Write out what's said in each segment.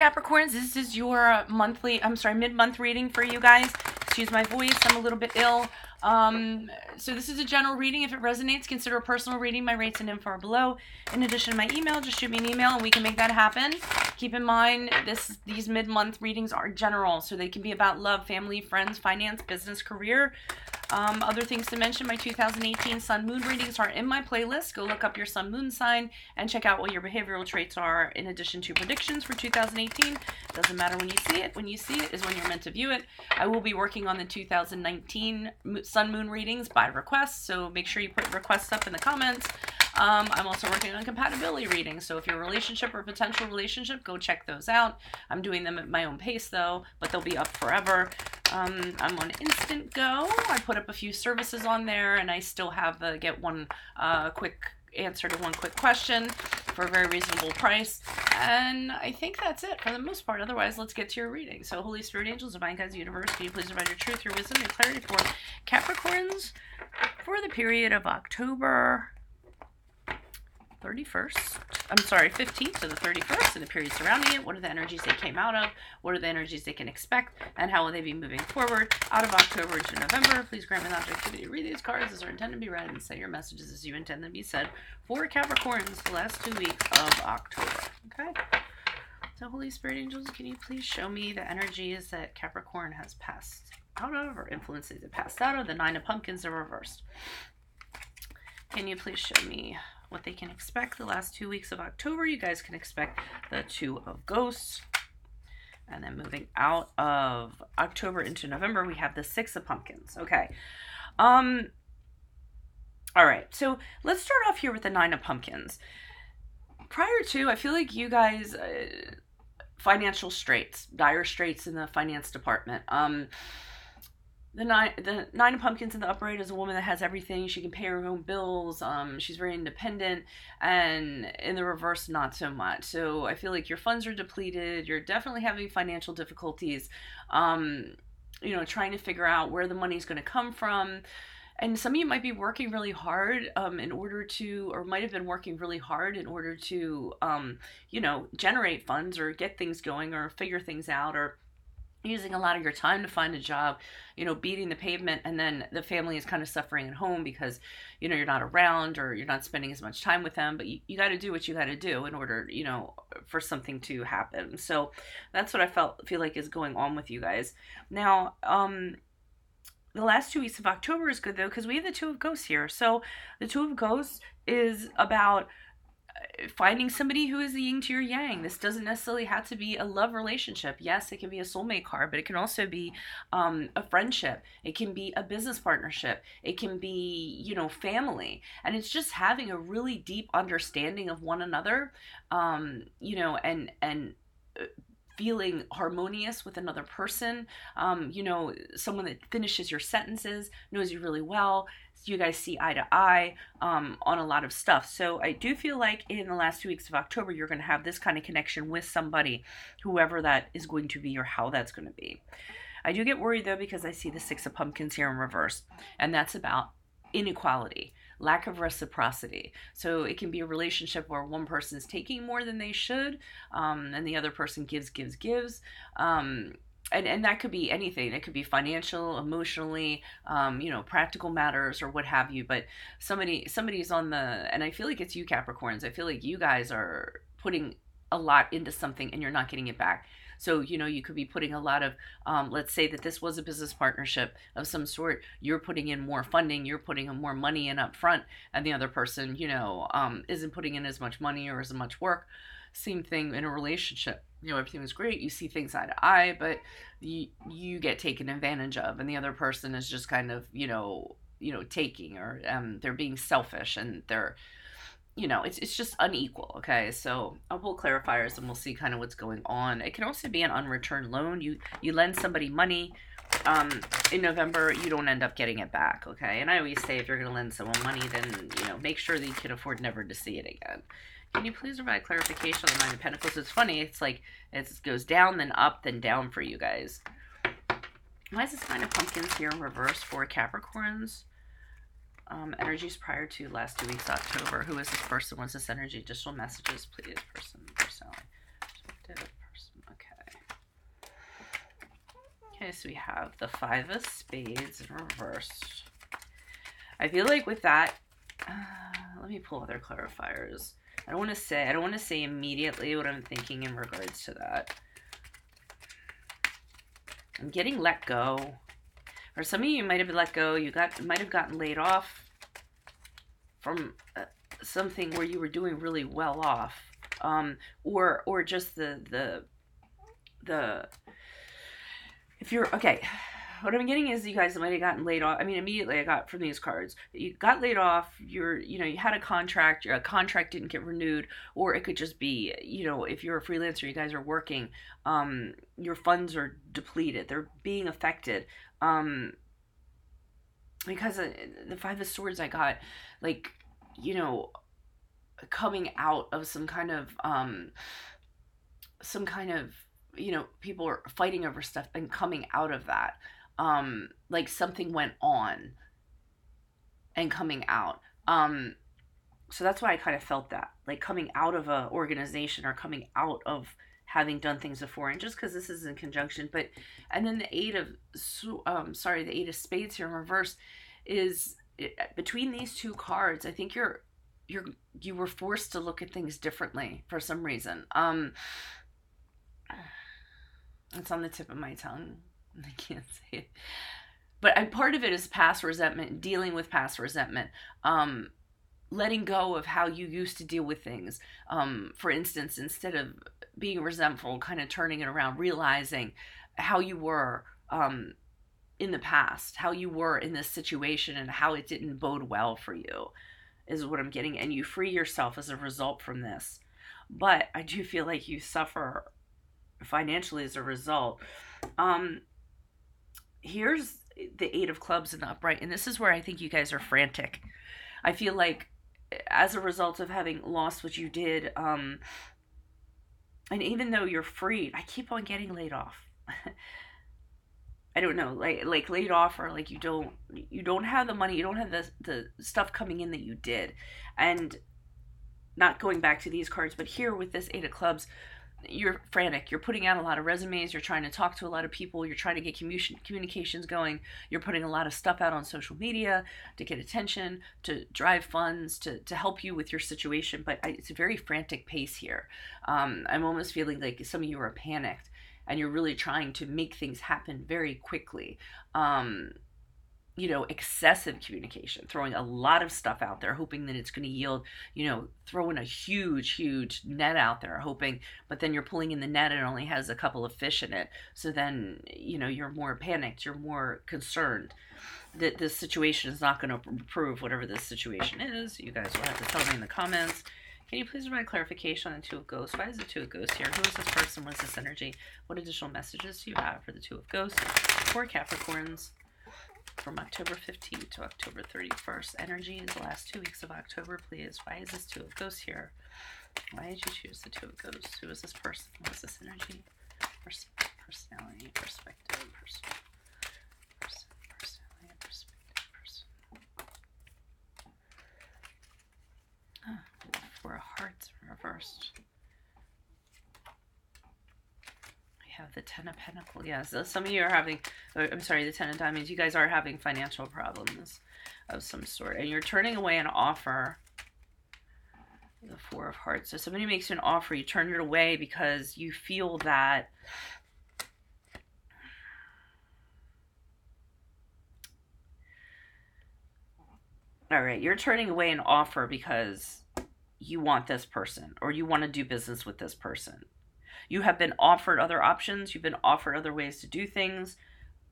Capricorns, this is your mid-month reading for you guys. Excuse my voice, I'm a little bit ill. So this is a general reading. If it resonates, consider a personal reading. My rates and info are below. In addition to my email, just shoot me an email and we can make that happen. Keep in mind, these mid-month readings are general, so they can be about love, family, friends, finance, business, career. Other things to mention, my 2018 Sun Moon readings are in my playlist. Go look up your Sun Moon sign and check out what your behavioral traits are in addition to predictions for 2018. Doesn't matter when you see it. When you see it is when you're meant to view it. I will be working on the 2019 Sun Moon readings by request, so make sure you put requests up in the comments. I'm also working on compatibility readings, so if you're a relationship or a potential relationship, go check those out. I'm doing them at my own pace though, but they'll be up forever. I'm on Instant Go. I put up a few services on there, and I still have the get one quick answer to one quick question for a very reasonable price. And I think that's it for the most part. Otherwise, let's get to your reading. So, Holy Spirit, angels, divine guides, universe, can you please provide your truth, your wisdom, your clarity for Capricorns for the period of October 15th to the 31st, and the period surrounding it. What are the energies they came out of? What are the energies they can expect? And how will they be moving forward out of October into November? Please grant me the objectivity to read these cards as they're intended to be read, and say your messages as you intend them to be said for Capricorns the last 2 weeks of October. Okay? So, Holy Spirit, angels, can you please show me the energies that Capricorn has passed out of, or influences it passed out of? The Nine of Pumpkins are reversed. Can you please show me what they can expect the last 2 weeks of October? You guys can expect the Two of Ghosts. And then moving out of October into November, we have the Six of Pumpkins. Okay. All right. So let's start off here with the Nine of Pumpkins. Prior to, I feel like you guys, financial straits, dire straits in the finance department. The nine of Pumpkins in the upright is a woman that has everything. She can pay her own bills. She's very independent. And in the reverse, not so much. So I feel like your funds are depleted. You're definitely having financial difficulties. Trying to figure out where the money's going to come from. And some of you might be working really hard might have been working really hard in order to, generate funds or get things going or figure things out, or using a lot of your time to find a job, beating the pavement, and then the family is kind of suffering at home because, you're not around or you're not spending as much time with them, but you got to do what you got to do in order, for something to happen. So that's what I feel like is going on with you guys. Now, the last 2 weeks of October is good though, because we have the Two of Ghosts here. So the Two of Ghosts is about finding somebody who is the yin to your yang. This doesn't necessarily have to be a love relationship. Yes, it can be a soulmate card, but it can also be a friendship. It can be a business partnership. It can be, family. And it's just having a really deep understanding of one another, and feeling harmonious with another person, someone that finishes your sentences, knows you really well. You guys see eye to eye on a lot of stuff. So I do feel like in the last 2 weeks of October, you're going to have this kind of connection with somebody, whoever that is going to be or how that's going to be. I do get worried though, because I see the Six of Pumpkins here in reverse, and that's about inequality, lack of reciprocity. So it can be a relationship where one person is taking more than they should, and the other person gives. And that could be anything. It could be financial, emotionally, practical matters or what have you. But somebody's on and I feel like it's you Capricorns. I feel like you guys are putting a lot into something and you're not getting it back. So, you could be putting a lot of, let's say that this was a business partnership of some sort. You're putting in more funding, you're putting in more money in up front, and the other person, isn't putting in as much money or as much work. Same thing in a relationship. Everything was great. You see things eye to eye, but you get taken advantage of, and the other person is just kind of, taking, or they're being selfish, and they're, it's just unequal. Okay, so I'll pull clarifiers and we'll see kind of what's going on. It can also be an unreturned loan. You lend somebody money in November, you don't end up getting it back. Okay, and I always say if you're going to lend someone money, then make sure that you can afford never to see it again. Can you please provide clarification on the Nine of Pentacles? It's funny. It's like it goes down, then up, then down for you guys. Why is this Nine of Pumpkins here in reverse for Capricorns? Energies prior to last 2 weeks, October. Who is this person? What's this energy? Additional messages, please. Person. Okay, so we have the 5 of Spades in reverse. I feel like with that, let me pull other clarifiers. I don't want to say immediately what I'm thinking in regards to that. I'm getting let go. Or some of you might have been let go. You might have gotten laid off from something where you were doing really well off. Or just the if you're okay, what I'm getting is you guys might have gotten laid off. I mean, immediately I got from these cards, you got laid off. You had a contract. Your contract didn't get renewed, or it could just be, if you're a freelancer, you guys are working. Your funds are depleted. They're being affected. Because the 5 of Swords, I got coming out of some kind of people are fighting over stuff and coming out of that. Like something went on and coming out. So that's why I kind of felt that, like coming out of a organization or coming out of having done things before, and just because this is in conjunction, and then the 8 of Spades here in reverse is between these two cards. I think you were forced to look at things differently for some reason. It's on the tip of my tongue. I can't say it. But part of it is past resentment, dealing with past resentment, letting go of how you used to deal with things. For instance, instead of being resentful, kind of turning it around, realizing how you were in the past, how you were in this situation, and how it didn't bode well for you, is what I'm getting. And you free yourself as a result from this. But I do feel like you suffer financially as a result. Here's the 8 of Clubs in the upright, and this is where I think you guys are frantic. I feel like as a result of having lost what you did, and even though you're freed, I keep on getting laid off. I don't know, like laid off, or like you don't have the money, you don't have the stuff coming in that you did. And not going back to these cards, but here with this 8 of Clubs, you're frantic. You're putting out a lot of resumes. You're trying to talk to a lot of people. You're trying to get communications going. You're putting a lot of stuff out on social media to get attention, to drive funds, to help you with your situation. But it's a very frantic pace here. I'm almost feeling like some of you are panicked and you're really trying to make things happen very quickly. Excessive communication, throwing a lot of stuff out there, hoping that it's going to yield, throwing a huge net out there, hoping, but then you're pulling in the net and it only has a couple of fish in it. So then, you're more panicked, you're more concerned that this situation is not going to improve, whatever this situation is. You guys will have to tell me in the comments. Can you please provide clarification on the 2 of Ghosts? Why is the 2 of Ghosts here? Who is this person? What is this energy? What additional messages do you have for the 2 of Ghosts for Capricorns from October 15th to October 31st? Energy is the last 2 weeks of October, please. Why is this 2 of Ghosts here? Why did you choose the 2 of Ghosts? Who is this person? What is this energy? Personality, perspective, personality, perspective, person. 4 of Hearts reversed. Have the 10 of Pentacles. Yeah, so some of you are having, the 10 of Diamonds, you guys are having financial problems of some sort, and you're turning away an offer. The 4 of Hearts. So somebody makes you an offer, you turn it away because you feel that you're turning away an offer because you want this person, or you want to do business with this person. You have been offered other options. You've been offered other ways to do things,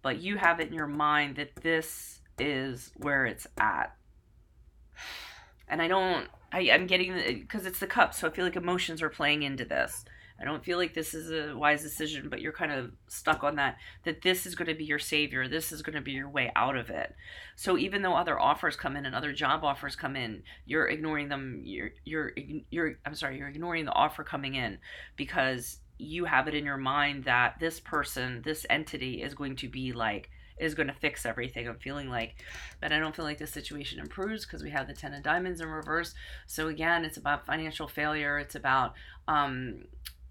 but you have it in your mind that this is where it's at. And I'm getting, because it's the Cup, so I feel like emotions are playing into this. I don't feel like this is a wise decision, but you're kind of stuck on that this is going to be your savior. This is going to be your way out of it. So even though other offers come in and other job offers come in, you're ignoring them. You're ignoring the offer coming in because you have it in your mind that this person, this entity is going to fix everything. I'm feeling like, but I don't feel like the situation improves because we have the 10 of Diamonds in reverse. So again, it's about financial failure. It's about,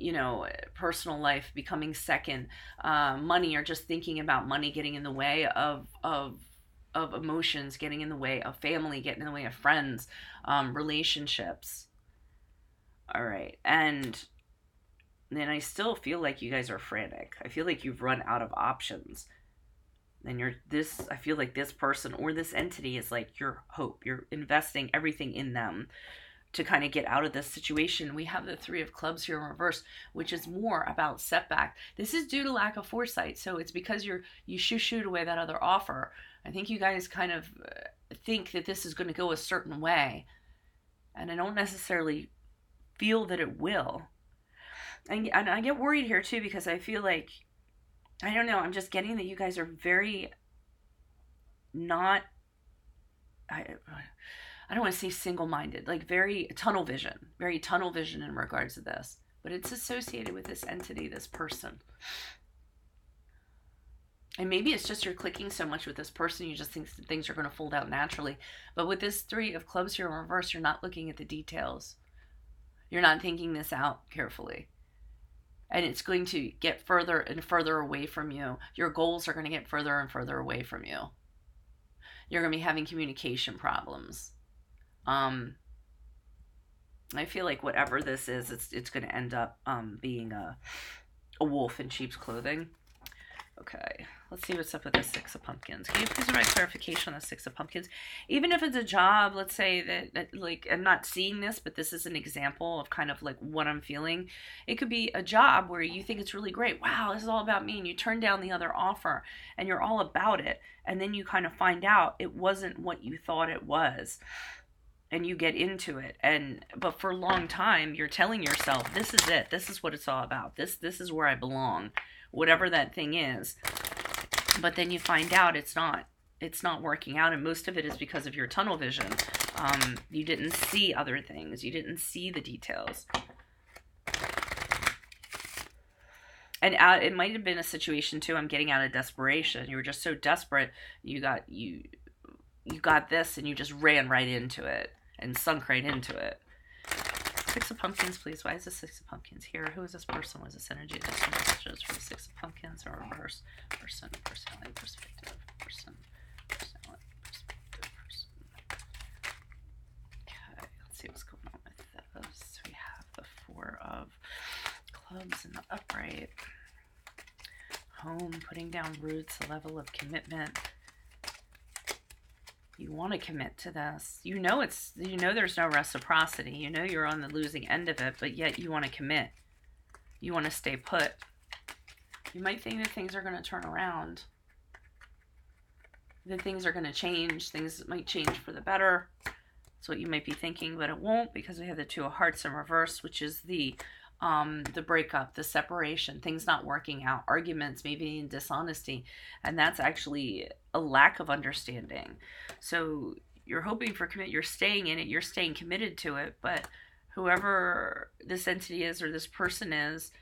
you know, personal life becoming second, money, or just thinking about money getting in the way of emotions, getting in the way of family, getting in the way of friends, relationships. All right. And then I still feel like you guys are frantic. I feel like you've run out of options. And I feel like this person or this entity is like your hope. You're investing everything in them to kind of get out of this situation. We have the 3 of Clubs here in reverse, which is more about setback. This is due to lack of foresight. So it's because you shooed away that other offer. I think you guys kind of think that this is going to go a certain way. And I don't necessarily feel that it will. And I get worried here too, because I feel like, I don't know, I'm just getting that you guys are very not, I don't want to say single-minded, like very tunnel vision in regards to this. But it's associated with this entity, this person. And maybe it's just you're clicking so much with this person, you just think things are going to fold out naturally. But with this 3 of Clubs here in reverse, you're not looking at the details. You're not thinking this out carefully. And it's going to get further and further away from you. Your goals are going to get further and further away from you. You're going to be having communication problems. I feel like whatever this is, it's going to end up being a wolf in sheep's clothing. Okay, let's see what's up with the 6 of Pumpkins. Can you please provide clarification on the 6 of Pumpkins? Even if it's a job, let's say that like, I'm not seeing this, but this is an example of kind of like what I'm feeling. It could be a job where you think it's really great. Wow, this is all about me. And you turn down the other offer and you're all about it. And then you kind of find out it wasn't what you thought it was. And you get into it. But for a long time, you're telling yourself, this is it. This is what it's all about. This is where I belong. Whatever that thing is. But then you find out it's not working out, and most of it is because of your tunnel vision. You didn't see other things. You didn't see the details. And it might have been a situation too, I'm getting out of desperation. You were just so desperate, you got this and you just ran right into it and sunk right into it. 6 of Pumpkins, please. Why is the 6 of Pumpkins here? Who is this person? Was this energy? Just messages for the 6 of Pumpkins, or reverse? Person, personality, perspective. Person, personality, perspective. Person. Okay, let's see what's going on with this. We have the 4 of Clubs in the upright. Home, putting down roots, a level of commitment. You want to commit to this. You know there's no reciprocity. You know you're on the losing end of it, but yet you want to commit. You want to stay put. You might think that things are going to turn around. That things are going to change. Things might change for the better. That's what you might be thinking, but it won't, because we have the 2 of Hearts in reverse, which is the breakup, the separation, things not working out, arguments, maybe in dishonesty. And that's actually a lack of understanding. So you're hoping for commit, you're staying in it, you're staying committed to it, but whoever this entity is or this person is,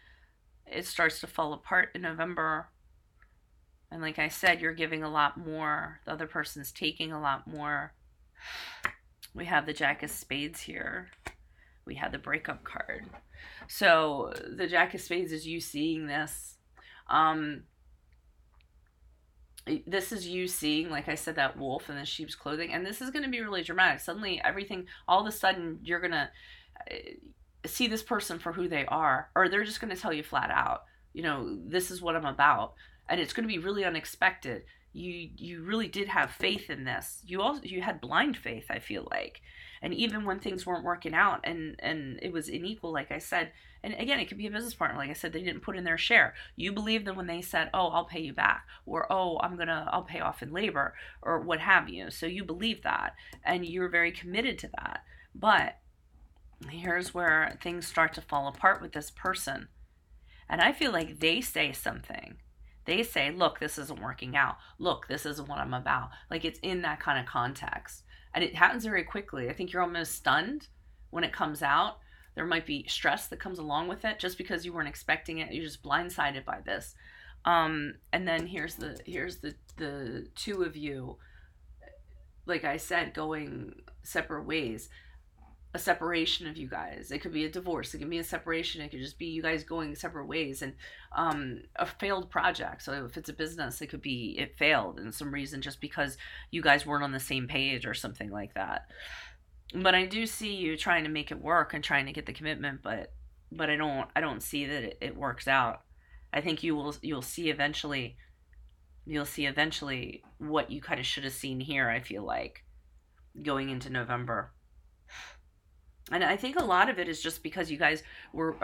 it starts to fall apart in November. And like I said, you're giving a lot more. The other person's taking a lot more. We have the Jack of Spades here. We had the breakup card. So the Jack of Spades is you seeing this. This is you seeing, like I said, that wolf in the sheep's clothing. And this is going to be really dramatic. Suddenly, everything, all of a sudden, you're going to see this person for who they are. Or they're just going to tell you flat out, you know, this is what I'm about. And it's going to be really unexpected. You really did have faith in this. You had blind faith, I feel like. And even when things weren't working out and it was unequal, like I said, and again, it could be a business partner. Like I said, they didn't put in their share. You believed them when they said, oh, I'll pay you back, or, oh, I'll pay off in labor, or what have you. So you believe that and you're very committed to that. But here's where things start to fall apart with this person. And I feel like they say something. They say, look, this isn't working out. Look, this isn't what I'm about. Like, it's in that kind of context. And it happens very quickly. I think you're almost stunned when it comes out. There might be stress that comes along with it just because you weren't expecting it. You're just blindsided by this. And then here's the 2 of you, like I said, going separate ways. a separation of you guys. It could be a divorce. It could be a separation. It could just be you guys going separate ways, and a failed project. So if it's a business, it could be it failed in some reason just because you guys weren't on the same page or something like that. But I do see you trying to make it work and trying to get the commitment, but I don't see that it works out. I think you'll see eventually, what you kind of should have seen here, I feel like, going into November. And I think a lot of it is just because you guys were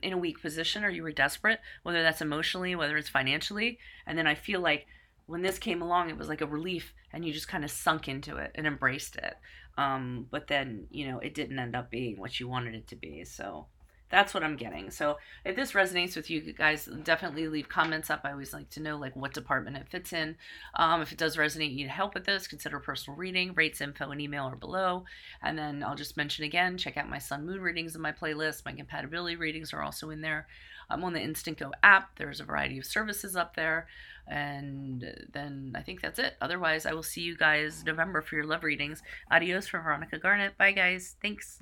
in a weak position, or you were desperate, whether that's emotionally, whether it's financially. And then I feel like when this came along, it was like a relief, and you just kind of sunk into it and embraced it. But then, it didn't end up being what you wanted it to be. So that's what I'm getting. So if this resonates with you guys, definitely leave comments up. I always like to know like what department it fits in. If it does resonate, you need help with this, consider a personal reading. Rates, info, and email are below. And then I'll just mention again, check out my sun moon readings in my playlist. My compatibility readings are also in there. I'm on the Instant Go app. There's a variety of services up there. And then I think that's it. Otherwise, I will see you guys November for your love readings. Adios from Veronica Garnet. Bye, guys. Thanks.